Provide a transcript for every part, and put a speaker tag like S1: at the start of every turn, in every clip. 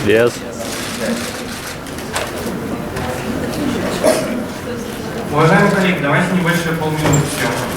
S1: Yes.
S2: Уважаемые коллеги, давайте небольшие полминуты съемки.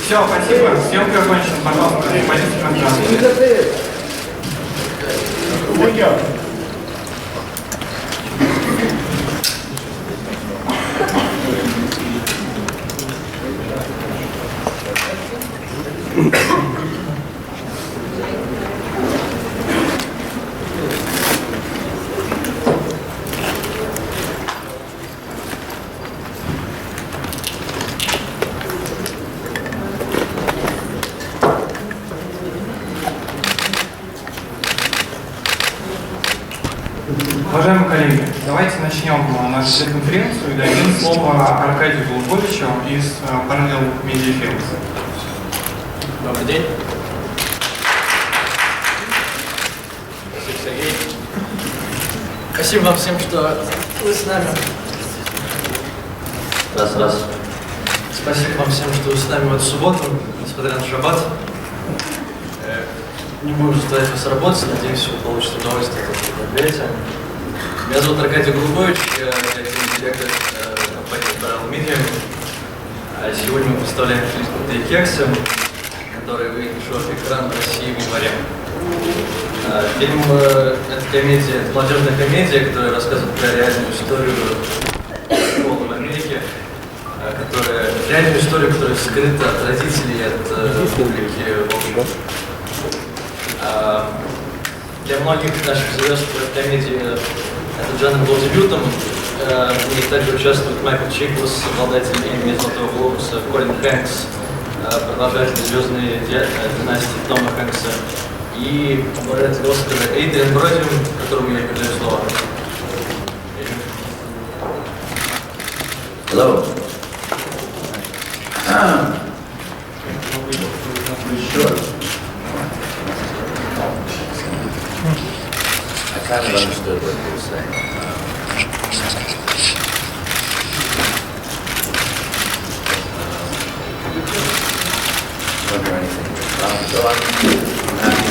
S2: Все, спасибо. Съемка окончена. Пожалуйста, композитор контракт. Уважаемые коллеги, давайте начнем нашу конференцию и дадим слово Аркадию Голубовичу из Parallel Media Films.
S3: Добрый день. Спасибо, Сергей. Спасибо вам всем, что вы с нами. Раз. Спасибо вам всем, что вы с нами в эту субботу, несмотря на шаббат. Не буду заставить вас работать, надеюсь, вы получите удовольствие от этого мероприятия. Меня зовут Аркадий Голубович, я директор компании Parallel Media. Сегодня мы представляем фильм «Крутые кексы», который выйдет на широкий экран в России в январе. Фильм — это молодежная комедия, которая рассказывает про реальную историю школы в Америке, реальную историю, которая скрыта от родителей, от публики в общем. Для многих наших звезд в комедии этот жанр был дебютом. В ней также участвует Майкл Чиклас, обладатель премии «Золотого глобуса», Колин Хэнкс, продолжатель звездной династии Тома Хэнкса, и обладатель Оскара Адриен Броди, которому я передаю слово.
S4: Hello. Sure. I kind of understood what you were saying. Wasn't there anything? So I'm happy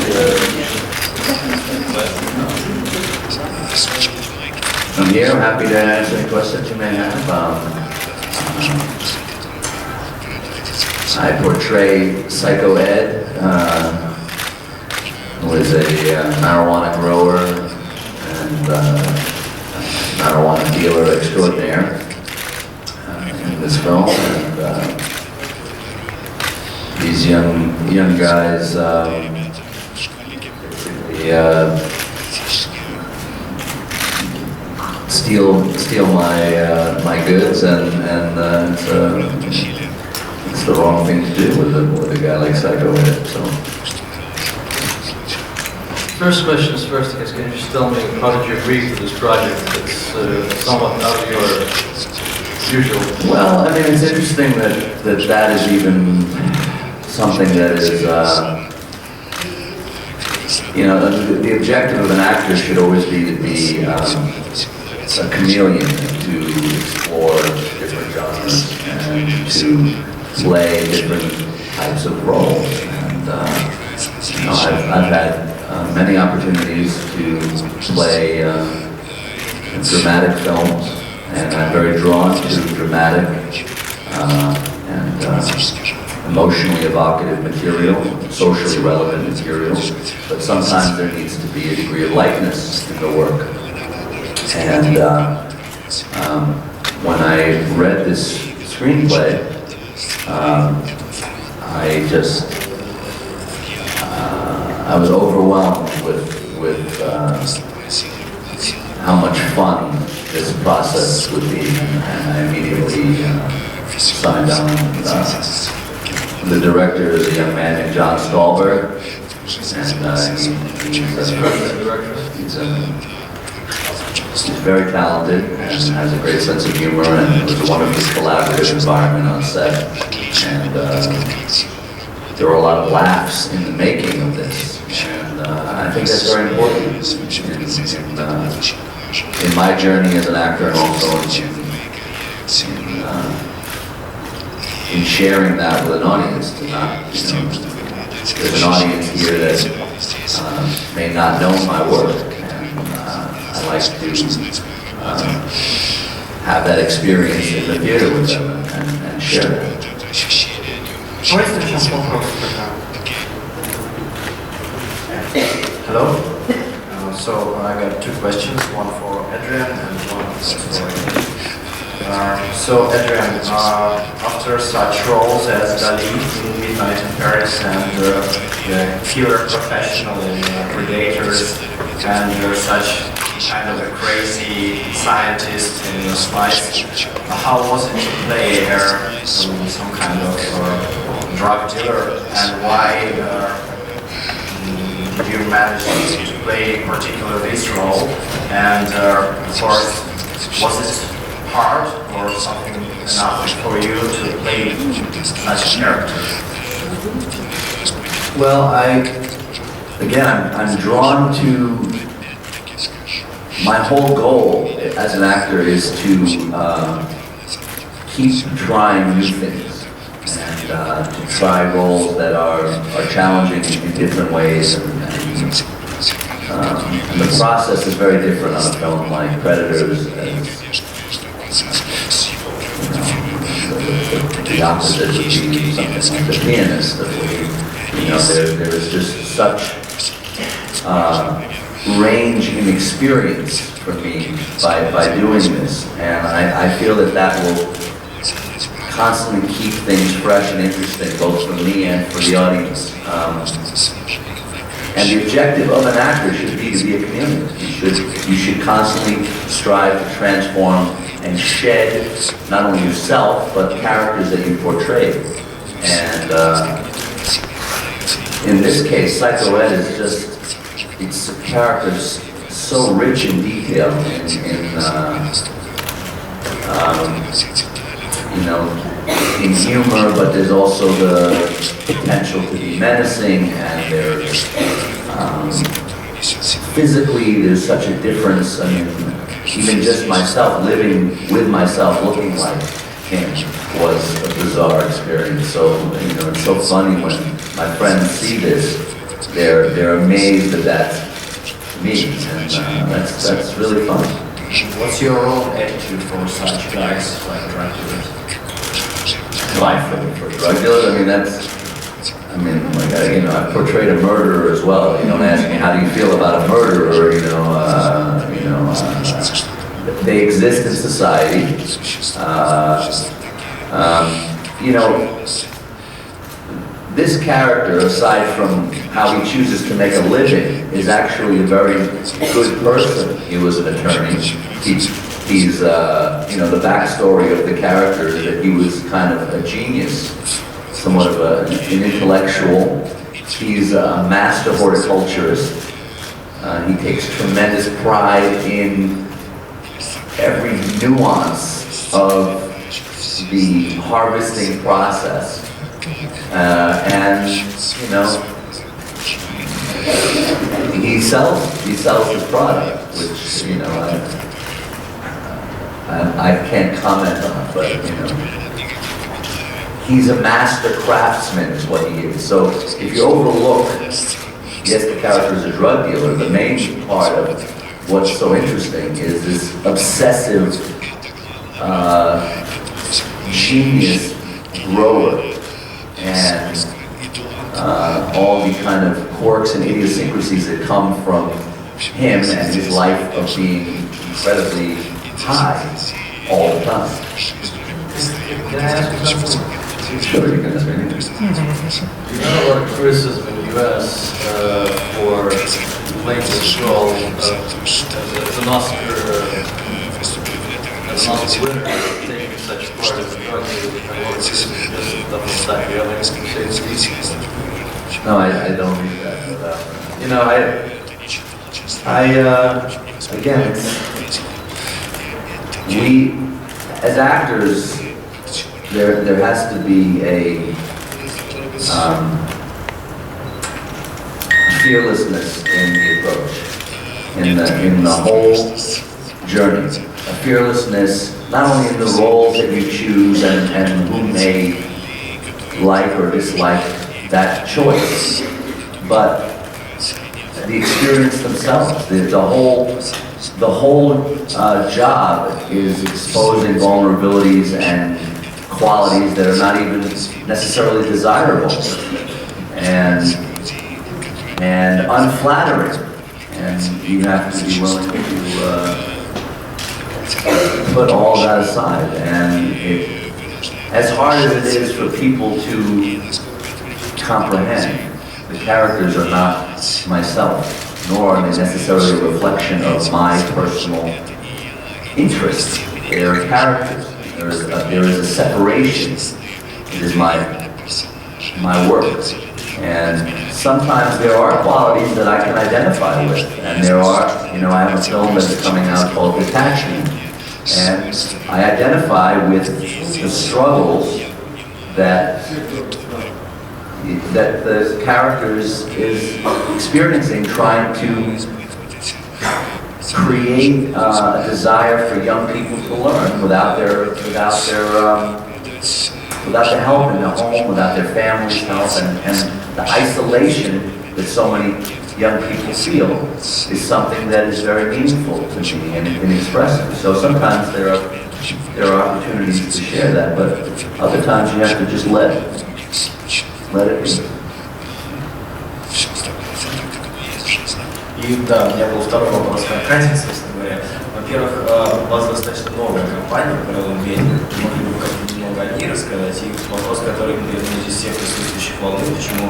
S4: I'm here. I'm happy to answer any questions you may have. I portray Psycho Ed, who is a marijuana grower and marijuana dealer extraordinaire in this film. And these young guys steal my goods, and it's the wrong thing to do with a guy like Psycho Ed. So.
S3: First question is first, I guess, can you just tell me how did you agree to this project? It's somewhat out of your usual.
S4: Well, I mean, it's interesting that is even something that is, the objective of an actor should always be to be a chameleon, to explore different genres and to play different types of roles. And I've had many opportunities to play dramatic films, and I'm very drawn to dramatic and emotionally evocative material, socially relevant material, but sometimes there needs to be a degree of likeness in the work. And when I read this screenplay, I was overwhelmed with how much fun this process would be, and I immediately signed on. The director is a young man named John Stolberg, and he's very talented and has a great sense of humor, and it was a wonderful collaborative environment on set. And there were a lot of laughs in the making of this, and I think that's very important in my journey as an actor, and also in sharing that with an audience. To not, there's an audience here that may not know my work, and I like to have that experience in the theater with them and share it.
S1: Hello. So I got two questions, one for Adrien and one for Adrien. So Adrien, after such roles as Dali in Midnight in Paris and the killer professional in Predators, and such kind of a crazy scientist in the Spice, how was it to play some kind of drug dealer, and why did you manage to play particularly this role? And of course, was it hard or something enough for you to play such a character?
S4: Well, I'm drawn to, my whole goal as an actor is to keep trying new things, and to try roles that are challenging in different ways. And the process is very different on a film like Predators. The opposite would be something like The Pianist. There is just such range in experience for me by doing this, and I feel that will constantly keep things fresh and interesting, both for me and for the audience. And the objective of an actor should be to be a chameleon. You should constantly strive to transform and shed not only yourself, but characters that you portray. And in this case, Psycho Ed is just, it's a character so rich in detail, in humor, but there's also the potential to be menacing, and there's physically there's such a difference. I mean, even just myself living with myself looking like him was a bizarre experience. So it's so funny when my friends see this, they're amazed that that's me, and that's really fun.
S1: What's your own attitude for such guys like drug dealers?
S4: Life for drug dealers, I've portrayed a murderer as well. You don't ask me how do you feel about a murderer, they exist in society. This character, aside from how he chooses to make a living, is actually a very good person. He was an attorney. He's the backstory of the character is that he was kind of a genius, somewhat of an intellectual. He's a master horticulturist. He takes tremendous pride in every nuance of the harvesting process. He sells his product, which I can't comment on, but he's a master craftsman is what he is. So if you overlook, yes, the character is a drug dealer, the main part of what's so interesting is this obsessive genius grower, and all the kind of quirks and idiosyncrasies that come from him and his life of being incredibly high all the time.
S3: Can I ask you something?
S4: Sure, you can ask me.
S3: You got a lot of criticism in the U.S. for playing this role as an Oscar winner, taking such part of the drug dealer.
S4: No, I don't read that. Again, we, as actors, there has to be a fearlessness in the approach, in the whole journey. A fearlessness not only in the roles that you choose and who may like or dislike that choice, but the experience themselves. The whole job is exposing vulnerabilities and qualities that are not even necessarily desirable and unflattering, and you have to be willing to put all that aside. And as hard as it is for people to comprehend, the characters are not myself, nor are they necessarily a reflection of my personal interest. They are characters. There is a separation. It is my work. And sometimes there are qualities that I can identify with. And there are, I have a film that's coming out called Detachment. And I identify with the struggles that the characters is experiencing, trying to create a desire for young people to learn without the help in the home, without their family's help, and the isolation that so many young people feel is something that is very meaningful to me and expressive. So sometimes there are opportunities to share that, but other times you have to just let it be.
S5: И да, у меня был второй вопрос к Кате, собственно говоря. Во-первых, у вас достаточно новая компания, Parallel Media. Могли бы как-то немного о ней рассказать? И вопрос, который, я думаю, здесь всех присутствующих волнует, почему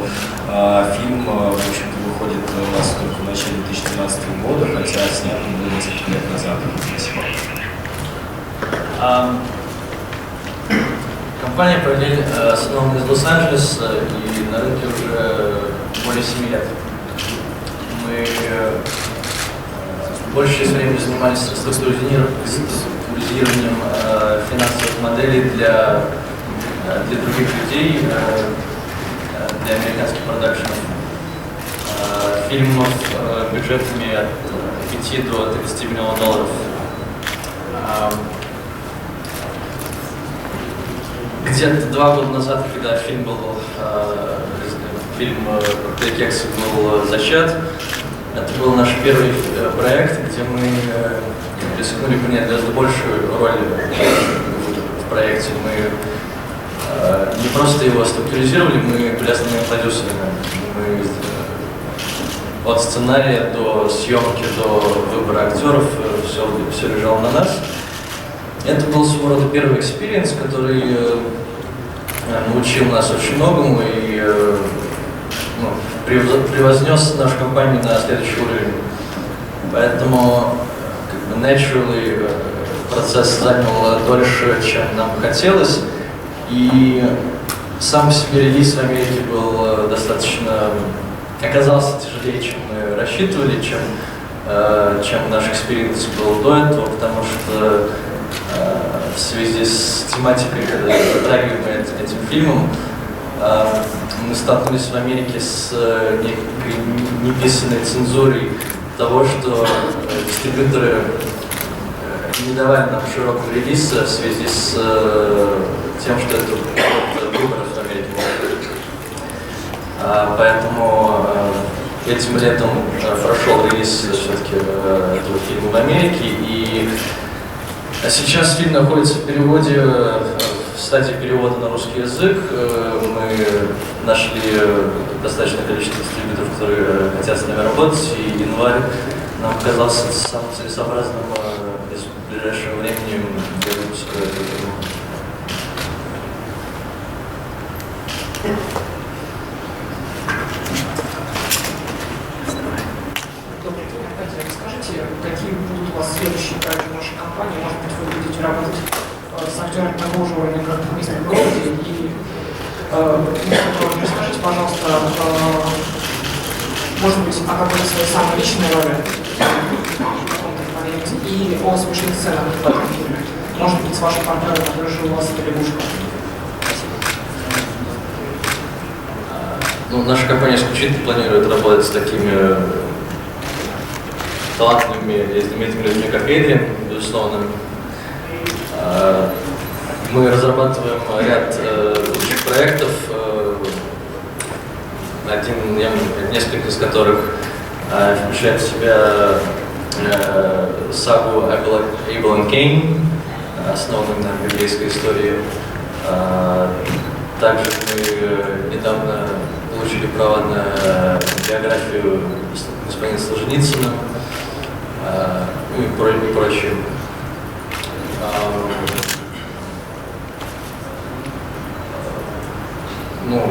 S5: фильм, в общем-то, выходит у нас только в начале 2013 года, хотя снят он был несколько лет назад. Спасибо.
S3: Компания «Параллель» основана из Лос-Анджелеса и на рынке уже более 7 лет. Мы большую часть времени занимались структурированием финансовых моделей для других людей, для американских продакшенов. Фильмов бюджетами от 5 до 30 миллионов долларов. Где-то 2 года назад, когда фильм «Коктейль Кекс» был зачат, это был наш первый проект, где мы рискнули принять гораздо большую роль в проекте. Мы не просто его структуризировали, мы были основными продюсерами. От сценария до съемки, до выбора актеров, все лежало на нас. Это был своего рода первый экспириенс, который научил нас очень многому и превознес нашу компанию на следующий уровень. Поэтому, naturally, процесс занял дольше, чем нам хотелось. И сам по себе релиз в Америке был оказался тяжелее, чем мы рассчитывали, чем наш экспириенс был до этого, потому что в связи с тематикой, когда затрагиваем этим фильмом, мы столкнулись в Америке с некой неписанной цензурой того, что дистрибьюторы не давали нам широкого релиза в связи с тем, что это выборов в Америке. Поэтому этим летом прошел релиз все-таки этого фильма в Америке, и сейчас фильм находится в переводе, в стадии перевода на русский язык. Мы нашли достаточное количество дистрибьюторов, которые хотят с нами работать, и январь нам казался самым целесообразным в ближайшее времени для выпуска этого фильма.
S6: Расскажите, какие будут у вас следующие проекты нашей компании? Может быть, вы будете работать с актерами того же уровня, как Адриен Броуди? И расскажите, пожалуйста, может быть, о какой-то своей самой личной роли и о смешных сценах в этом фильме. Может быть, с вашим партнером, который жил у вас в лягушках.
S3: Ну, наша компания исключительно планирует работать с такими талантливыми и знаменитыми людьми, как Эдриен, безусловно. Мы разрабатываем ряд лучших проектов, несколько из которых включает в себя сагу Эйбл и Кейн, основанную на библейской истории. Также мы недавно получили права на биографию господина Солженицына, ну и прочее. Ну,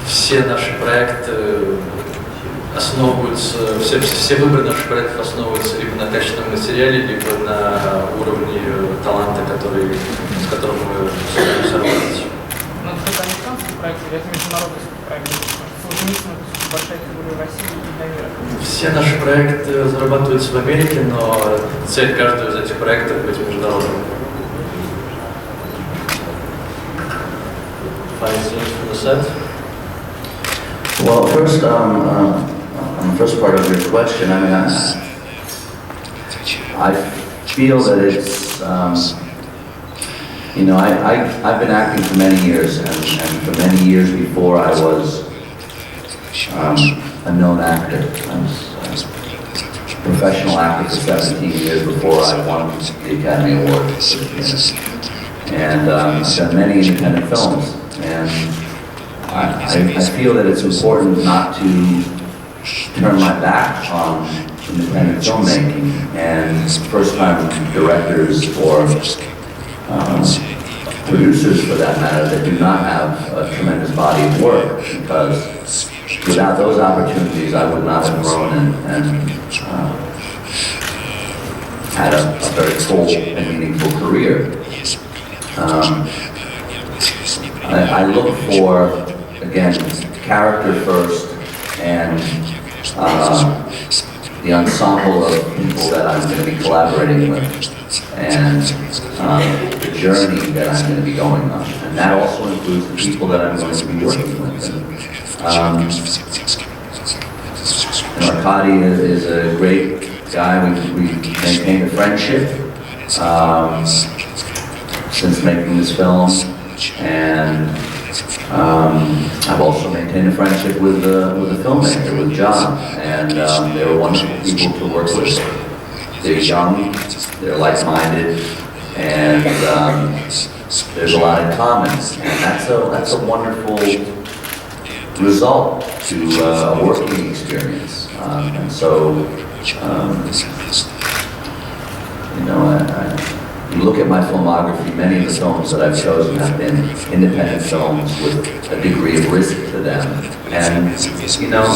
S3: все наши проекты основываются, все выборы наших проектов основываются либо на качественном материале, либо на уровне таланта, с которым мы собираемся работать.
S6: Ну, это американский проект или это международный проект? Солженицын — это большая фигура в России и для мира.
S3: Все наши проекты разрабатываются в Америке, но цель каждого из этих проектов быть международным. Final scenes from the set.
S4: Well, first, on the first part of your question, I mean, I feel that it's, you know, I've been acting for many years, and for many years before I was a known actor. I was a professional actor for 17 years before I won the Academy Award. And I've done many independent films. And I feel that it's important not to turn my back on independent filmmaking and first-time directors or producers, for that matter, that do not have a tremendous body of work, because without those opportunities, I would not have grown and had a very full and meaningful career. I look for, again, character first, and the ensemble of people that I'm going to be collaborating with, and the journey that I'm going to be going on. And that also includes the people that I'm going to be working with. And Arkady is a great guy. We maintained a friendship since making this film. And I've also maintained a friendship with the filmmaker, with John, and they were wonderful people to work with. They're young, they're like-minded, and there's a lot in common, and that's a wonderful result to a working experience. And so, you know, you look at my filmography, many of the films that I've chosen have been independent films with a degree of risk to them. And, you know,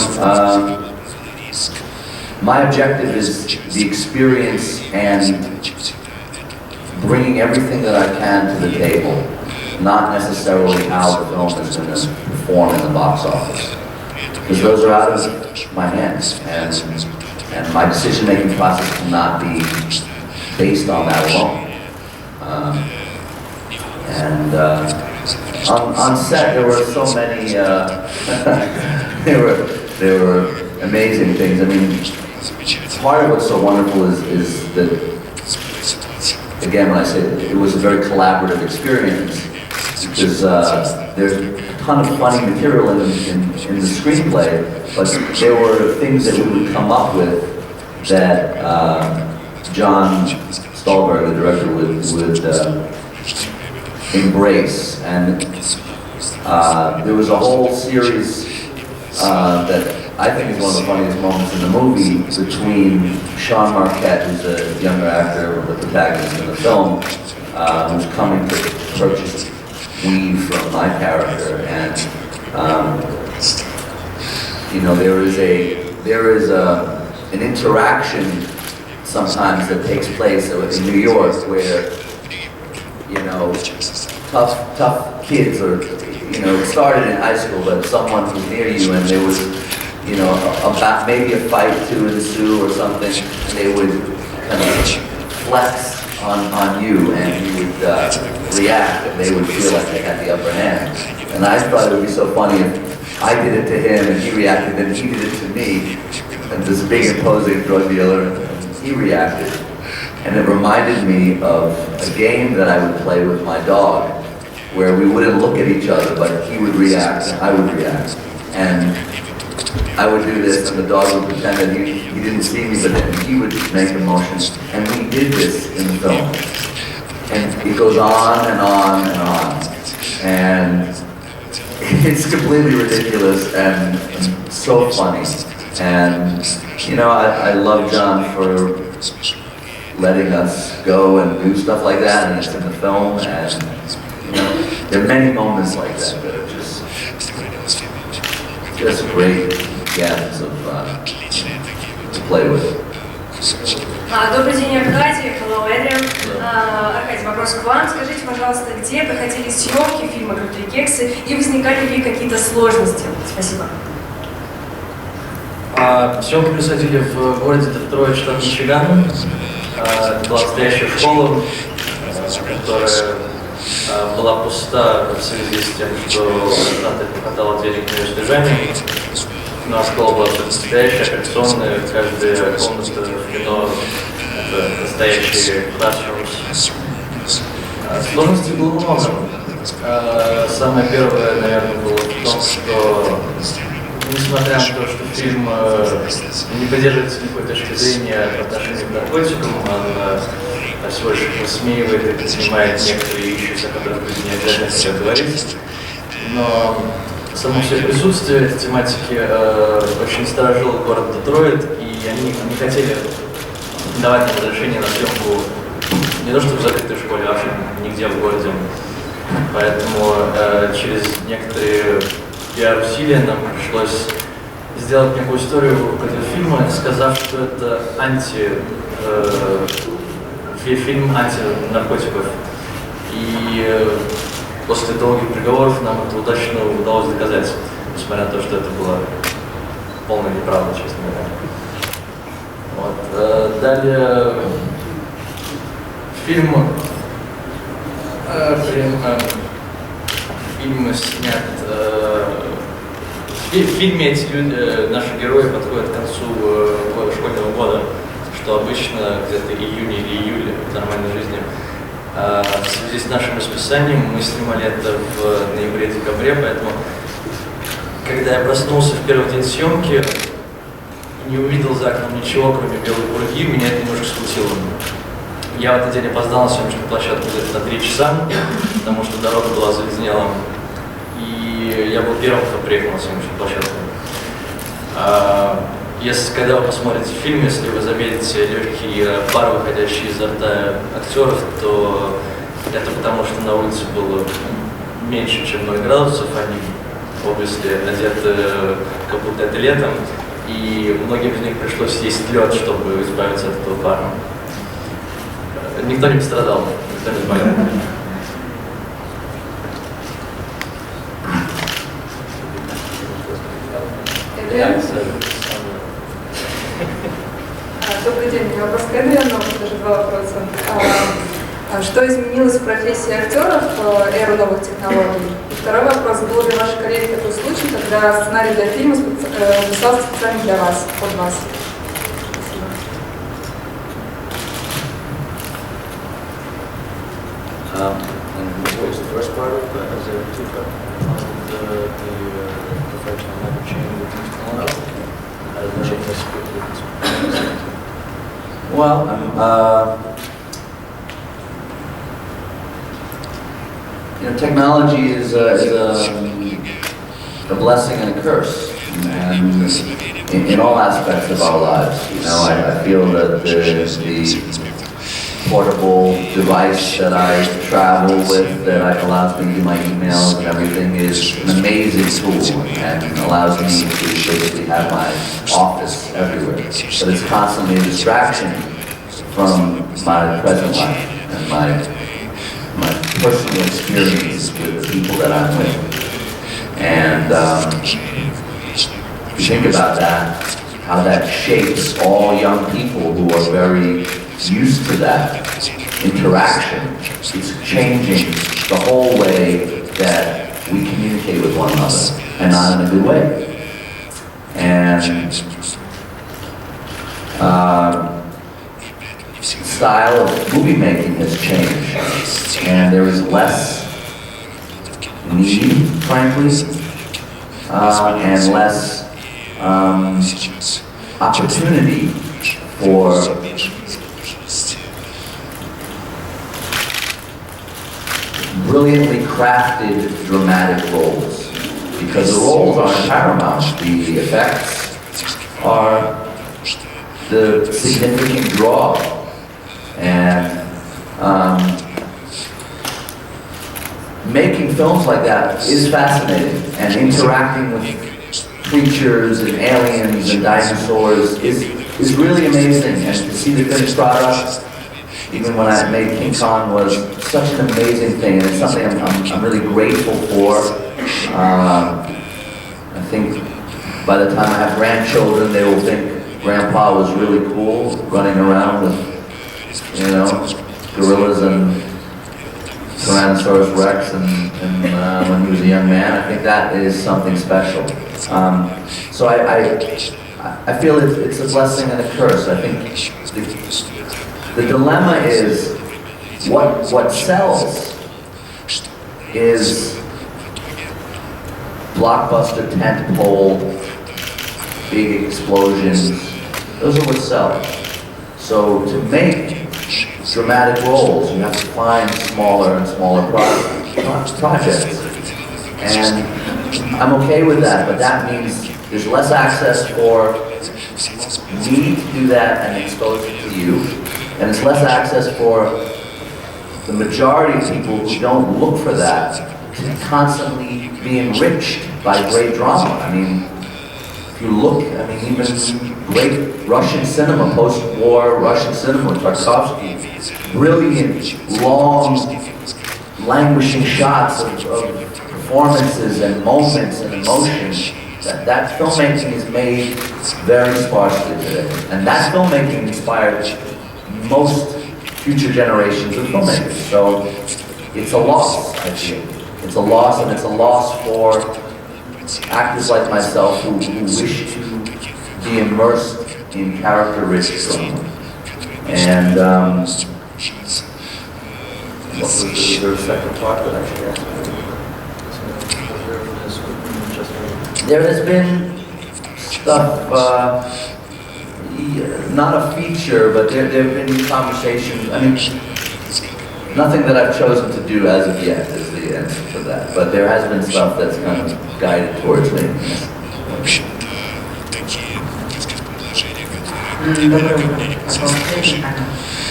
S4: my objective is the experience and bringing everything that I can to the table, not necessarily how the film is going to perform in the box office. Because those are out of my hands, and my decision-making process will not be based on that alone. On set there were so many, there were amazing things. I mean, part of what's so wonderful is that, again, when I say it was a very collaborative experience, because there's a ton of funny material in the screenplay, but there were things that we would come up with that John Stolberg, the director, would embrace. And there was a whole series that I think is one of the funniest moments in the movie between Sean Marquette, who's a younger actor, the protagonist in the film, who's coming to purchase weave from my character, and you know, there is an interaction sometimes that takes place in New York where, you know, tough kids, or, you know, it started in high school, but someone was near you and there was, you know, maybe a fight to ensue or something, and they would kind of flex on you, and you would react, and they would feel like they had the upper hand. And I thought it would be so funny if I did it to him and he reacted, and he did it to me. And this big imposing drug dealer, and he reacted. And it reminded me of a game that I would play with my dog, where we wouldn't look at each other, but he would react and I would react. And I would do this and the dog would pretend that he didn't see me, but then he would make a motion. And we did this in the film. And it goes on and on and on. And it's completely ridiculous and so funny. And, you know, I love John for letting us go and do stuff like that, and it's in the film, and, you know, there are many moments like that that are just great gaps to play with.
S7: Добрый день, Аркадий. Hello, Adrien. Аркадий, вопрос к вам. Скажите, пожалуйста, где проходили съемки фильма «Крутые кексы» и возникали ли какие-то сложности? Спасибо.
S3: Съемки происходили в городе Детройт, штат Мичиган. Это была настоящая школа, которая была пуста в связи с тем, что штаты не хватало денег на ее содержание. У нас школа была настоящая, коллекционная, каждая комната в кино — это настоящие classrooms. Сложностей было много. Самое первое, наверное, было в том, что, несмотря на то, что фильм не поддерживается никакой точки зрения по отношению к наркотикам, он всего лишь высмеивает и снимает некоторые вещи, о которых люди не обязательно хотят говорить. Но само все присутствие этой тематики очень сторожило город Детройт, и они не хотели давать нам разрешение на съемку не то что в закрытой школе, а вообще нигде в городе. Поэтому через некоторые пиар-усилия нам пришлось сделать некую историю вокруг этого фильма, сказав, что это фильм антинаркотиков. И после долгих переговоров нам это удачно удалось доказать, несмотря на то, что это была полная неправда, честно говоря. Вот. Далее фильм снят. В фильме эти люди, наши герои, подходят к концу школьного года, что обычно где-то июнь или июль в нормальной жизни. В связи с нашим расписанием мы снимали это в ноябре-декабре, поэтому, когда я проснулся в первый день съемки и не увидел за окном ничего, кроме белой пурги, меня это немножко смутило. Я в этот день опоздал на съемочную площадку где-то на 3 часа, потому что дорога была заледенела. И я был первым, кто приехал на съемочную площадку. Когда вы посмотрите фильм, если вы заметите легкий пар, выходящий изо рта актеров, то это потому, что на улице было меньше, чем 0 градусов. Они, obviously, одеты, как будто это летом, и многим из них пришлось есть лед, чтобы избавиться от этого пара. Никто не пострадал, никто не болел.
S8: Добрый день, у меня вопрос к Эдриену, даже 2 вопроса. Что изменилось в профессии актеров в эру новых технологий? И второй вопрос, был ли в вашей карьере такой случай, когда сценарий для фильма писался специально для вас, под вас?
S9: And what was the first part of that? Is there 2 parts? The professional never change with things going on? I don't know if that's good.
S4: Well, you know, technology is a blessing and a curse, and in all aspects of our lives. You know, I feel that the portable device that I travel with, that allows me to do my emails and everything, is an amazing tool and allows me to basically have my office everywhere. But it's constantly a distraction from my present life and my personal experience with the people that I'm with. And you think about that, how that shapes all young people who are very used to that interaction. It's changing the whole way that we communicate with one another. and not in a good way. And style of movie making has changed, and there is less need, frankly, and less opportunity for brilliantly crafted dramatic roles, because the roles aren't paramount. The effects are the significant draw, and making films like that is fascinating, and interacting with creatures and aliens and dinosaurs is really amazing. And to see the finished product, even when I made King Kong, was such an amazing thing, and it's something I'm really grateful for. I think by the time I have grandchildren, they will think Grandpa was really cool, running around with, you know, gorillas and Tyrannosaurus Rex, and when he was a young man. I think that is something special. So I feel it's a blessing and a curse. I think the dilemma is what sells is blockbuster, tentpole, big explosions. Those are what sell. So to make dramatic roles, you have to find smaller and smaller projects. And I'm okay with that, but that means there's less access for me to do that and expose it to you, and it's less access for the majority of people who don't look for that to constantly be enriched by great drama. I mean, if you look, I mean, even great Russian cinema, post-war Russian cinema, Tarkovsky, brilliant, long, languishing shots of performances and moments and emotions. That filmmaking is made very sparsely today. And that filmmaking inspired most future generations of filmmakers. So it's a loss, I feel. It's a loss, and it's a loss for actors like myself who wish to be immersed in character-rich drama. And what was the second part that I should ask? There has been stuff, not a feature, but there have been conversations. I mean, nothing that I've chosen to do as of yet is the answer to that, but there has been stuff that's kind of guided towards me.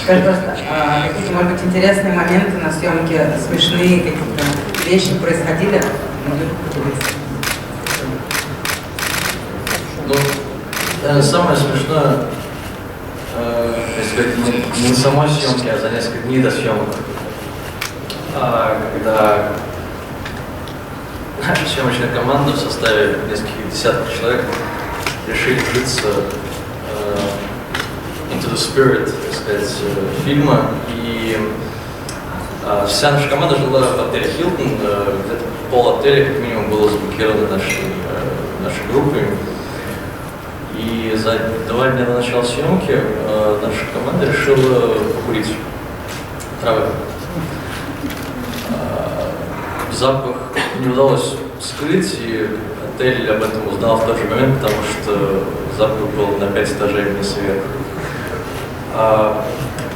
S10: Скажи просто, какие-то, может быть, интересные моменты на съемке, смешные какие-то вещи происходили?
S3: Ну, самое смешное, если сказать, не на самой съемке, а за несколько дней до съемок, когда съемочная команда в составе нескольких десятков человек решили влиться into the spirit, так сказать, фильма, и вся наша команда жила в отеле Хилтон, где-то пол отеля как минимум было заблокировано нашей группой. И за 2 дня до начала съемки наша команда решила покурить травы. Запах не удалось скрыть, и отель об этом узнал в тот же момент, потому что запах был на 5 этажей вниз и вверх.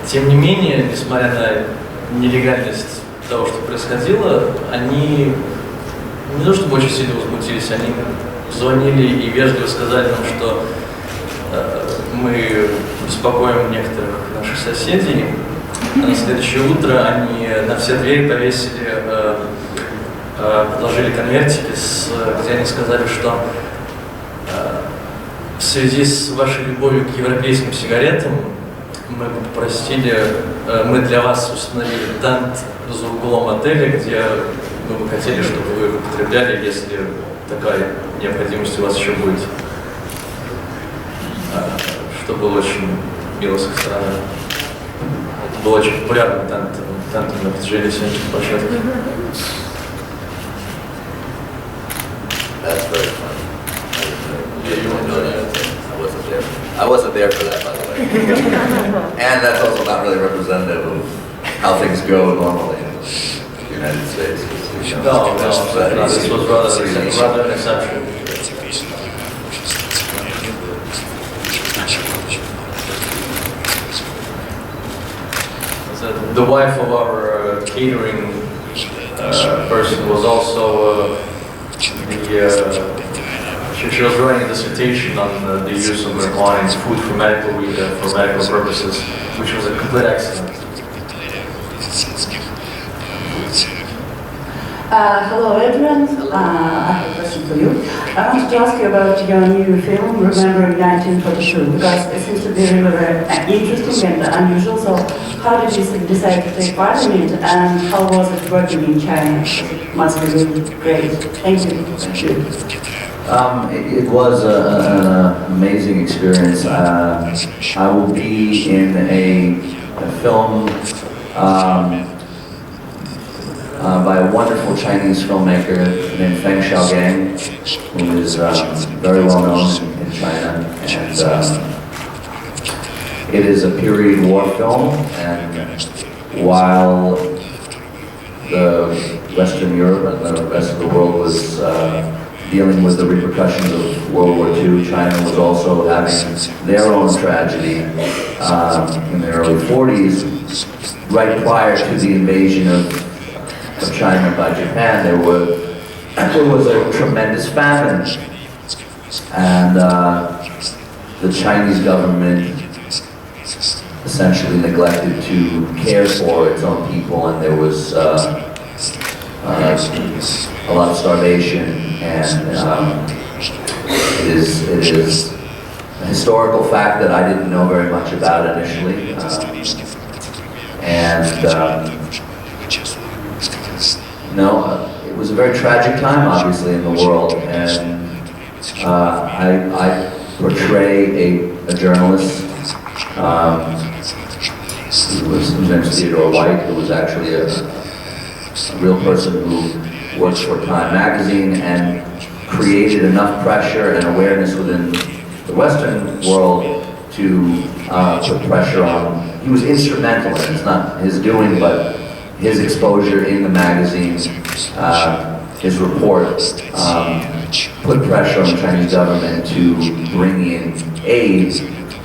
S3: Тем не менее, несмотря на нелегальность того, что происходило, они не то чтобы очень сильно возмутились, они звонили и вежливо сказали нам, что мы беспокоим некоторых наших соседей. А на следующее утро они на все двери повесили, подложили конвертики, где они сказали, что в связи с вашей любовью к европейским сигаретам мы для вас установили тент за углом отеля, где мы бы хотели, чтобы вы их употребляли, если такая необходимость у вас еще будет. Что было очень мило с их стороны. Это был очень популярный тент на протяжении съемочных площадок.
S4: I wasn't there for that, by the way. And that's also not really representative of how things go normally in the United States.
S3: No, this was rather an exception. The wife of our catering person was also she was writing a dissertation on the use of marijuana in food for medical purposes, which was a complete accident.
S11: Hello, Adrien. I have a question for you. I wanted to ask you about your new film, Remembering 1942, because it seems to be really very interesting and unusual. So, how did you decide to take part in it, and how was it working in China? It must be really great. Thank you.
S4: Thank you. It was an amazing experience. I will be in a film by a wonderful Chinese filmmaker named Feng Xiaogang, who is very well known in China. And it is a period war film, and while the Western Europe and the rest of the world was dealing with the repercussions of World War II, China was also having their own tragedy in the early 40s. Right prior to the invasion of China by Japan, there was a tremendous famine, and the Chinese government essentially neglected to care for its own people, and there was a lot of starvation, and it is a historical fact that I didn't know very much about initially, it was a very tragic time, obviously, in the world, and I portray a journalist whose name is Theodore White, who was actually a real person who works for Time magazine and created enough pressure and awareness within the Western world to put pressure on. He was instrumental, and it's not his doing, but his exposure in the magazine, his report, put pressure on the Chinese government to bring in aid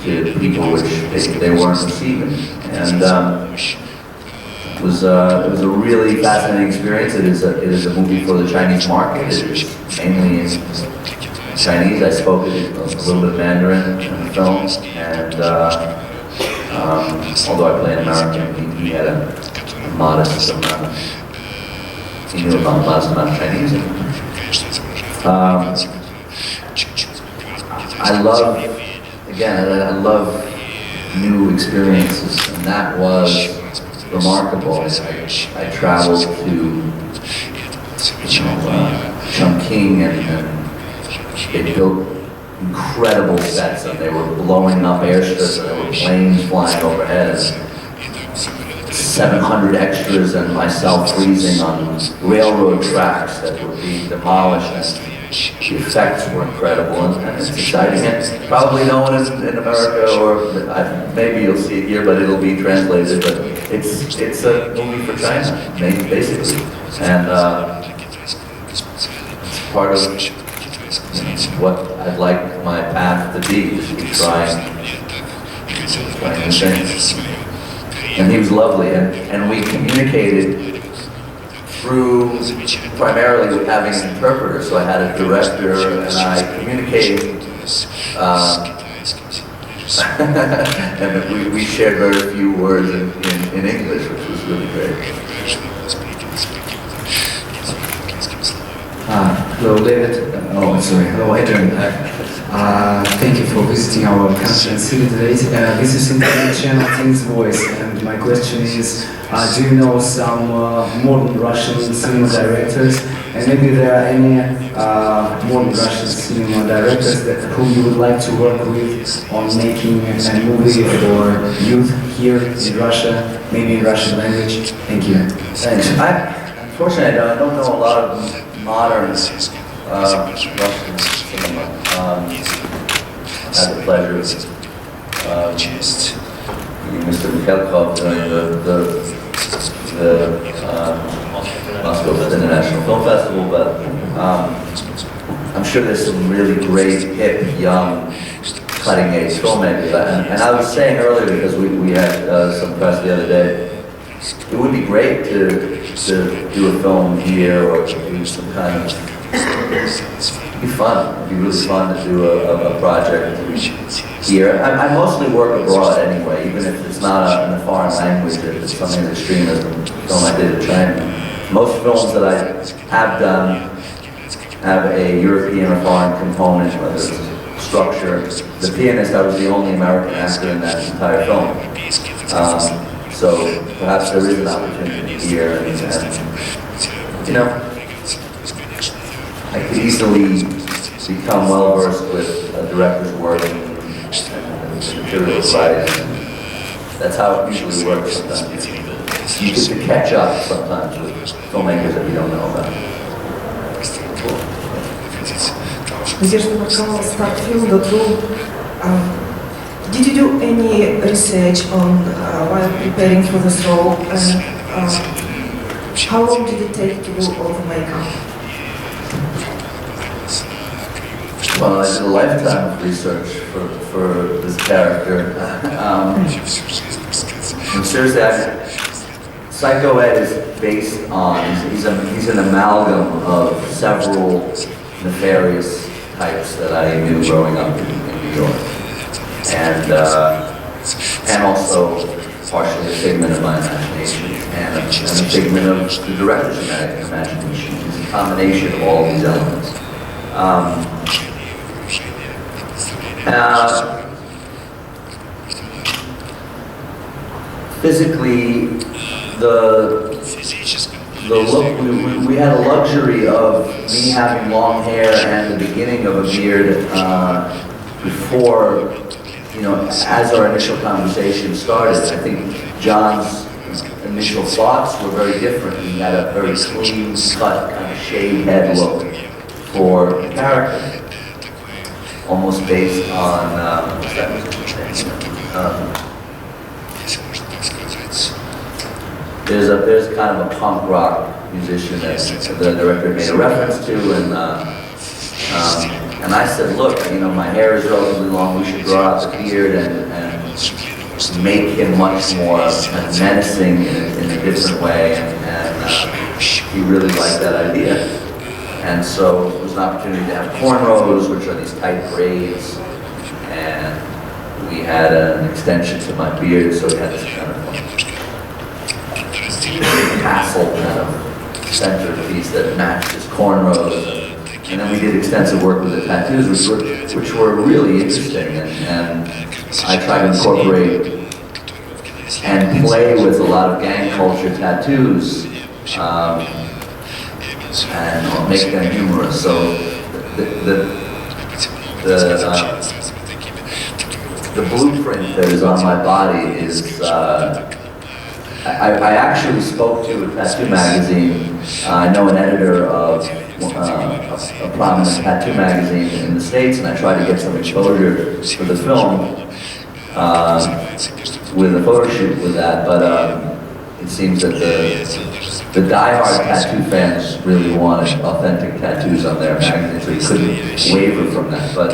S4: to people which they weren't receiving. And it was a really fascinating experience. It is a movie for the Chinese market. It is mainly in Chinese. I spoke a little bit of Mandarin in the film, and although I play an American, he had a modest amount. He knew about a modest amount of Chinese. I love new experiences, and that was remarkable. I traveled to Chongqing, and they built incredible sets, and they were blowing up airstrips, and there were planes flying overhead. 700 extras and myself freezing on railroad tracks that were being demolished, and the effects were incredible, and it's exciting. And probably no one in America, or maybe you'll see it here, but it'll be translated. But it's a movie for China, basically, and it's part of what I'd like my path to be, to be trying new things. And he was lovely, and we communicated through, primarily with having an interpreter. So I had a director, and I communicated, and we shared very few words in English, which was really great.
S12: Hello, David. Hello, Adrien. Thank you for visiting our conference here today. This is Internet Channel Team's Voice, and my question is, do you know some modern Russian cinema directors, and maybe there are any modern Russian cinema directors whom you would like to work with on making a movie for youth here in Russia, maybe in Russian language? Thank you.
S4: Thanks. Unfortunately, I don't know a lot of modern Russian cinema. I had the pleasure of Mr. Mikhalkov during the Moscow International Film Festival, but I'm sure there's some really great, hip, young, cutting-edge filmmakers. And I was saying earlier, because we had some press the other day, it would be great to do a film here or to do some kind of, it'd be fun. It'd be really fun to do a project here. I mostly work abroad anyway, even if it's not in a foreign language, if it's something as extreme as the film I did at China. Most films that I have done have a European or foreign component, whether it's structure. The pianist, I was the only American actor in that entire film. So perhaps there is an opportunity here, and you know, I could easily become well versed with a director's work and the material side. That's how it usually works sometimes. You get to catch up sometimes with filmmakers that you don't know about.
S6: Did you do any research on while preparing for this role, and how long did it take to do all the makeup?
S4: Well, I did a lifetime of research for this character. And seriously, Psycho Ed is based on, he's an amalgam of several nefarious types that I knew growing up in New York. And also partially a figment of my imagination and a figment of the director's imagination. It's a combination of all these elements. Physically, the look, we had a luxury of me having long hair and the beginning of a beard before, you know, as our initial conversation started. I think John's initial thoughts were very different. He had a very clean cut, kind of shaved head look for the character, almost based on there's kind of a punk rock musician that the director made a reference to, and I said, look, you know, my hair is relatively long, we should grow out the beard and make him much more menacing in a different way, and he really liked that idea. And so it was an opportunity to have cornrows, which are these tight braids, and we had an extension to my beard, so we had this kind of tassel kind of centerpiece that matched his cornrows. And then we did extensive work with the tattoos, which were really interesting, and I tried to incorporate and play with a lot of gang culture tattoos and make them humorous. So the blueprint that is on my body is, I actually spoke to a tattoo magazine. I know an editor of a prominent tattoo magazine in the States, and I tried to get some exposure for the film with a photo shoot with that, but it seems that the die-hard tattoo fans really wanted authentic tattoos on their magazine, so you couldn't waver from that. But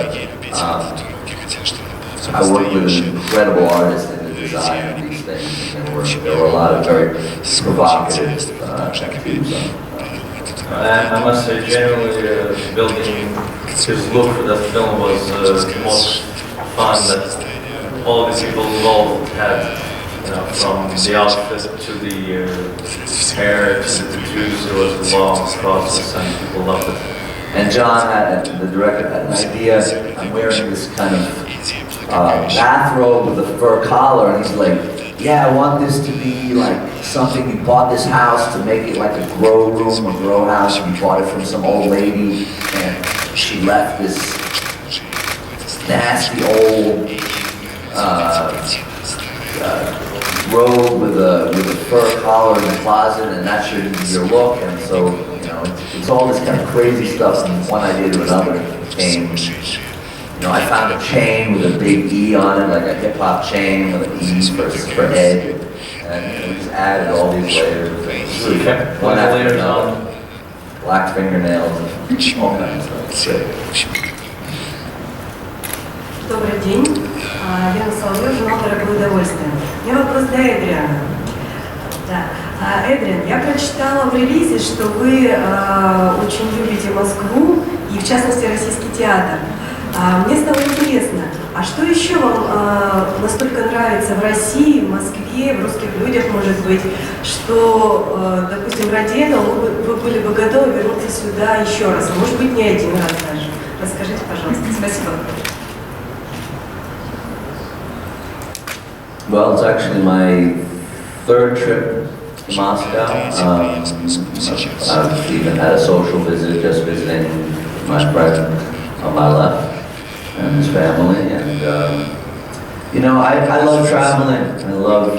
S4: I worked with an incredible artist in the design of these things, and there were a lot of very provocative tattoos on.
S3: I must say, generally, building his look for that film was the most fun that all the people involved had. You know, from the outfit to the hair to the tattoos, it was a long process, and people loved it.
S4: And John, the director, had an idea. I'm wearing this kind of bathrobe with a fur collar, and he's like, yeah, I want this to be like something, you bought this house to make it like a grow room, a grow house, and you bought it from some old lady, and she left this nasty old robe with a fur collar in the closet, and that's your look. And so, you know, it's all this kind of crazy stuff from one idea to another came, you I found a chain with a big E on it, like a hip hop chain with an E for Ed, and we just added all these layers. Really one after another. Black fingernails, all kinds of stuff.
S6: Добрый день. Лена Соловьев, журнал «Дорогое удовольствие». У меня вопрос для Эдриана. Да. Эдриан, я прочитала в релизе, что вы очень любите Москву и, в частности, российский театр. Мне стало интересно, а что еще вам настолько нравится в России, в Москве, в русских людях, может быть, что, допустим, ради этого вы были бы готовы вернуться сюда еще раз, может быть, не один раз даже. Расскажите, пожалуйста. Спасибо.
S4: Well, it's actually my third trip to Moscow. I've even had a social visit, just visiting my friend on my left and his family. And, I love traveling. I love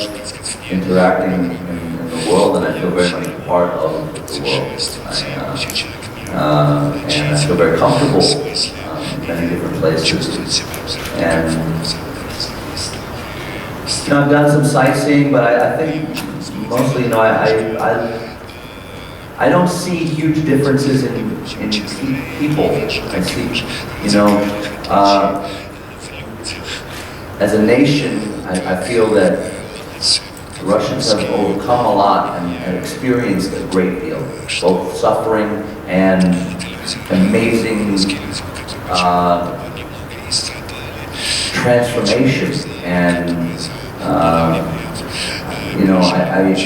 S4: interacting in the world, and I feel very much part of the world. And I feel very comfortable in many different places. And I've done some sightseeing, but I think mostly, I don't see huge differences in people. I see, as a nation, I feel that Russians have overcome a lot and experienced a great deal, both suffering and amazing transformation. And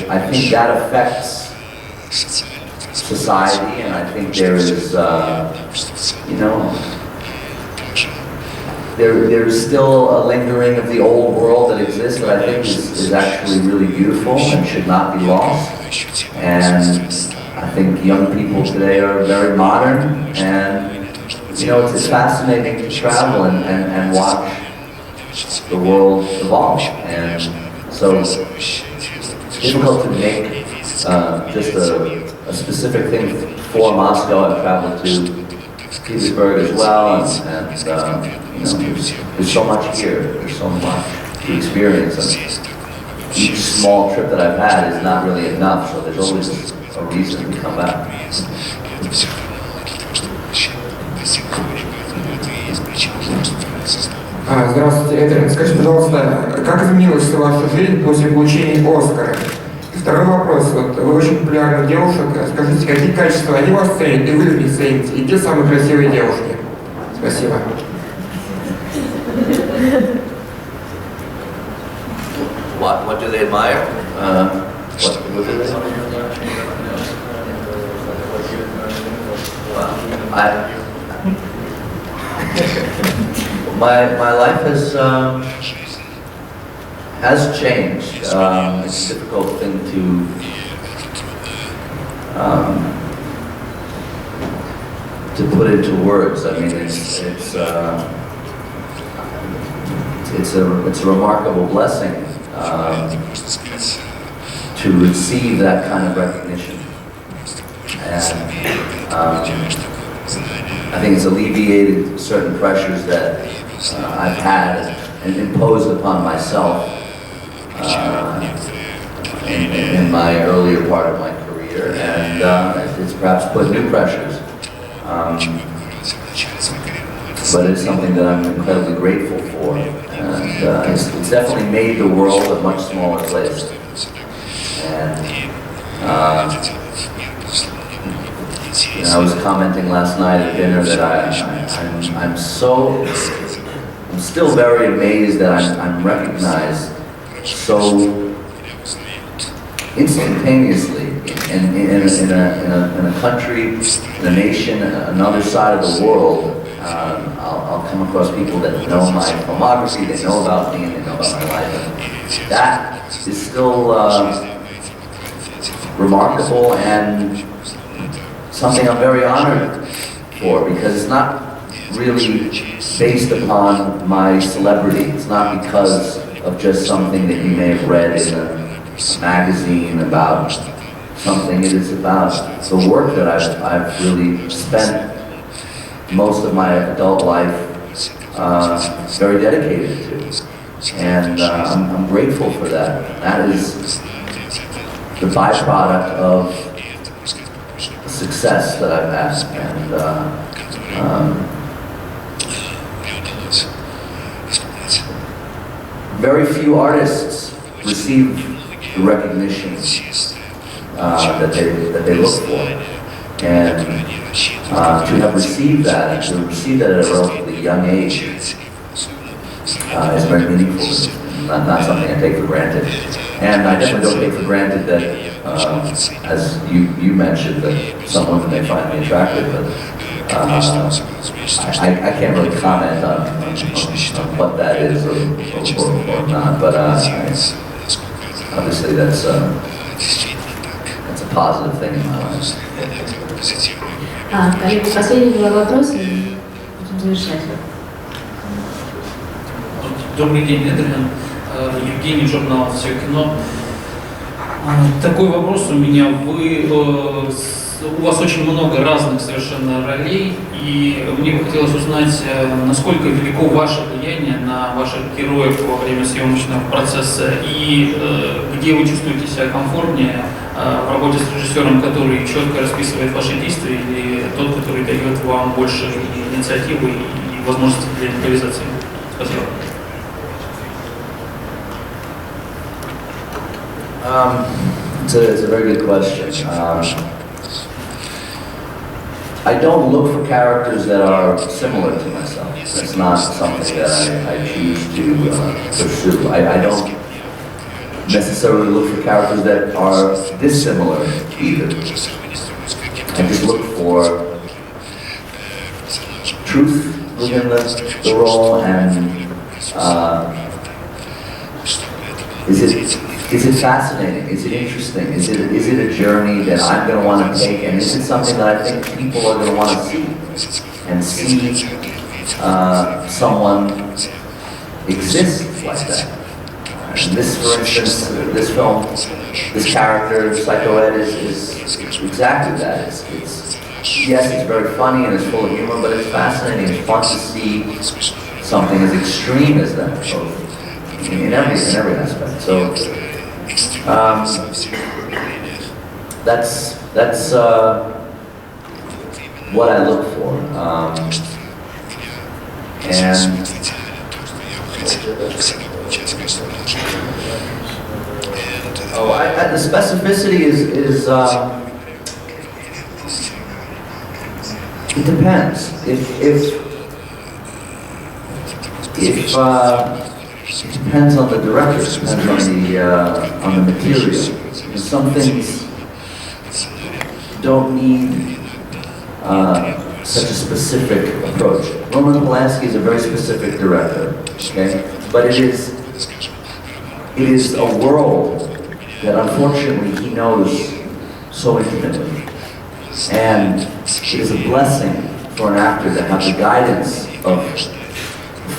S4: I think that affects society, and I think there is, there's still a lingering of the old world that exists that I think is actually really beautiful and should not be lost. And I think young people today are very modern, and it's fascinating to travel and watch the world evolve. And so it's difficult to make just a specific thing for Moscow. I've traveled to Petersburg as well, and there's so much here, there's so much to experience. And each small trip that I've had is not really enough, so there's always a reason to come back.
S2: Здравствуйте, Эдриен. Скажите, пожалуйста, как изменилась ваша жизнь после получения Оскара? И второй вопрос. Вы очень популярны девушек. Скажите, какие качества они вас ценят, и вы их цените? И где самые красивые девушки? Спасибо.
S4: What do they admire? What do they My life has changed. It's a difficult thing to put into words. I mean, it's a remarkable blessing to receive that kind of recognition, and I think it's alleviated certain pressures that I've had and imposed upon myself in my earlier part of my career, and it's perhaps put new pressures. But it's something that I'm incredibly grateful for, and it's definitely made the world a much smaller place. And I was commenting last night at dinner that I'm still very amazed that I'm recognized so instantaneously in a country, in a nation, another side of the world. I'll come across people that know my filmography, they know about me, and they know about my life. And that is still remarkable and something I'm very honored for, because it's not really based upon my celebrity. It's not because of just something that you may have read in a magazine about something. It is about the work that I've really spent most of my adult life very dedicated to. And I'm grateful for that. That is the byproduct of the success that I've had. And very few artists receive the recognition that they look for. And to have received that, and to receive that at a relatively young age, is very meaningful. Not something I take for granted. And I definitely don't take for granted that, as you mentioned, that some women may find me attractive, but I can't really comment on what that is or not, but obviously that's a positive thing in my life.
S13: Коллеги, последний два вопроса и будем завершать.
S14: Добрый день, Эдриен. Евгений, журнал «Все кино». Такой вопрос у меня. У вас очень много разных совершенно ролей, и мне бы хотелось узнать, насколько велико ваше влияние на ваших героев во время съемочного процесса, и где вы чувствуете себя комфортнее в работе с режиссером, который четко расписывает ваши действия, или тот, который дает вам больше инициативы и возможности для импровизации. Спасибо.
S4: It's a very good question. I don't look for characters that are similar to myself. That's not something that I choose to pursue. I don't necessarily look for characters that are dissimilar either. I just look for truth within the role, and is it fascinating? Is it interesting? Is it a journey that I'm going to want to take? And is it something that I think people are going to want to see? And see someone exist like that. And this, for instance, this film, this character, Psycho Ed, is exactly that. Yes, it's very funny and it's full of humor, but it's fascinating. It's fun to see something as extreme as that, so in every aspect. So that's what I look for, and the specificity is it depends. It depends on the director. It depends on the material. And some things don't need such a specific approach. Roman Polanski is a very specific director, okay? But it is a world that unfortunately he knows so intimately. And it is a blessing for an actor to have the guidance of a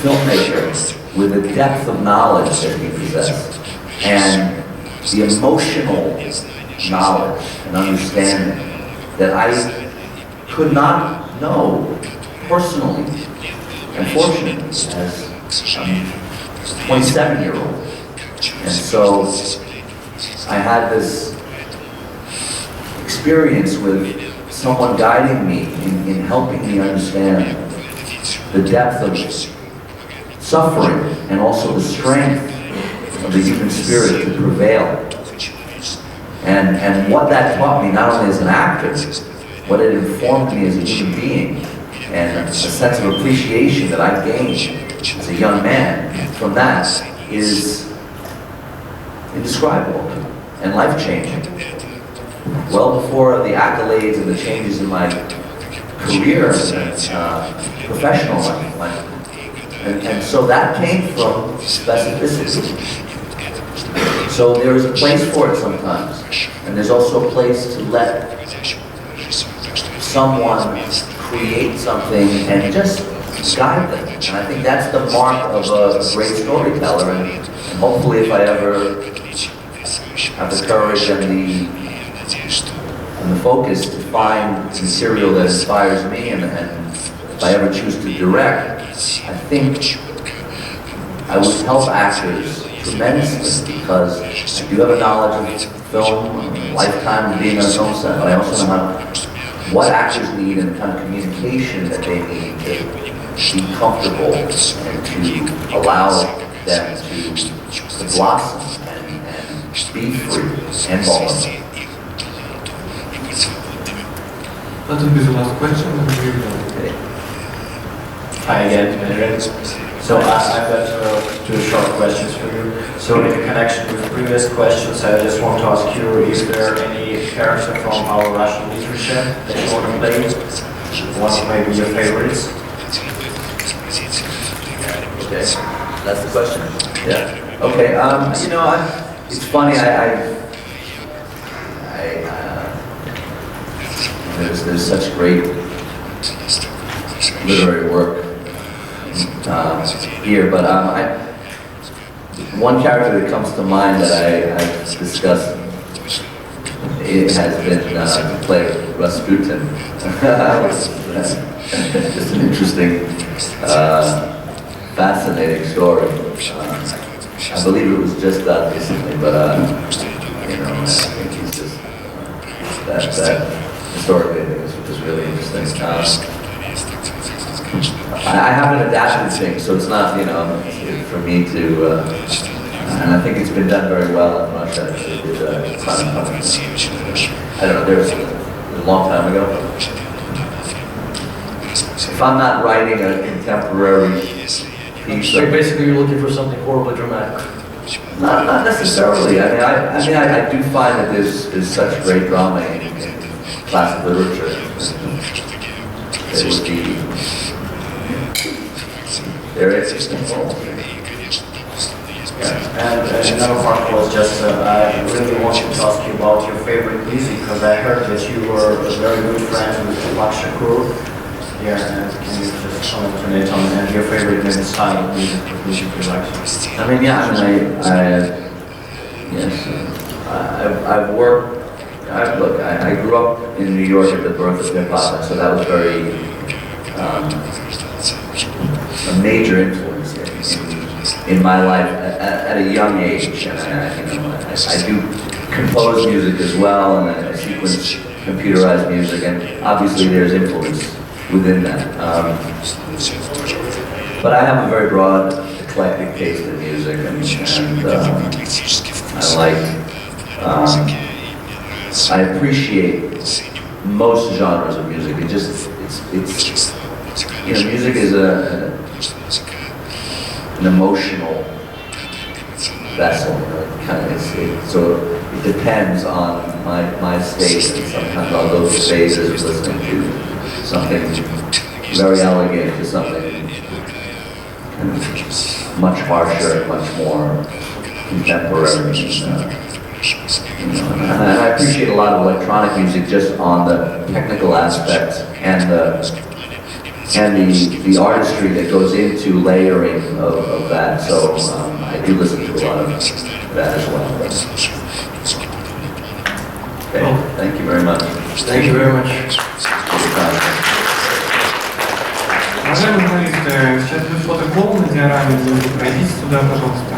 S4: filmmaker with a depth of knowledge that he possesses, and the emotional knowledge and understanding that I could not know personally, unfortunately, as a 27-year-old. And so I had this experience with someone guiding me in helping me understand the depth of suffering and also the strength of the human spirit to prevail. And what that taught me, not only as an actor, what it informed me as a human being, and a sense of appreciation that I gained as a young man from that is indescribable and life-changing. Well before the accolades and the changes in my career and professional life. And so that came from specificity. So there is a place for it sometimes. And there's also a place to let someone create something and just guide them. And I think that's the mark of a great storyteller. And hopefully if I ever have the courage and the focus to find material that inspires me, and if I ever choose to direct, I think I would help actors tremendously because I do have a knowledge of film, lifetime of being on a film set, but I also know what actors need and the kind of communication that they need to be comfortable and to allow them to blossom and be free and vulnerable.
S2: That would be the last question.
S1: Hi again, Adrien. So I've got two short questions for you. So in connection with previous questions, I just want to ask you, is there any character from our Russian literature that you want to play? One of maybe your favorites?
S4: Okay, that's the question. Yeah. Okay. You know, it's funny. There's such great literary work here, but one character that comes to mind that I discussed, it has been played Rasputin. Just an interesting, fascinating story. I believe it was just done recently, but you know, I think he's just that historically I think is really interesting. I haven't adapted things, so it's not, you know, for me to, and I think it's been done very well in Russia. I don't know, there was a long time ago. If I'm not writing a contemporary piece,
S3: So basically you're looking for something horribly dramatic.
S4: Not necessarily. I do find that there's such great drama in classic literature. It would be there is.
S1: And another part was just, I really wanted to ask you about your favorite music, because I heard that you were a very good friend with Tupac Shakur. Yeah, and can you just comment on it, and your favorite maybe style of music you like?
S4: I mean, I've worked, look, I grew up in New York at the birth of hip hop, so that was very, a major influence in my life at a young age. And I do compose music as well, and I sequence computerized music, and obviously there's influence within that. But I have a very broad, eclectic taste in music, and I appreciate most genres of music. It's you know, music is an emotional vessel. So it depends on my state, and sometimes I'll go through phases listening to something very elegant to something much harsher, much more contemporary. And I appreciate a lot of electronic music just on the technical aspects and the artistry that goes into layering of that. So I do listen to a lot of that as well. Okay, thank you very much.
S3: Thank you very much.
S2: Уважаемые журналисты, сейчас будет фотокол на диораме, пройдите туда, пожалуйста.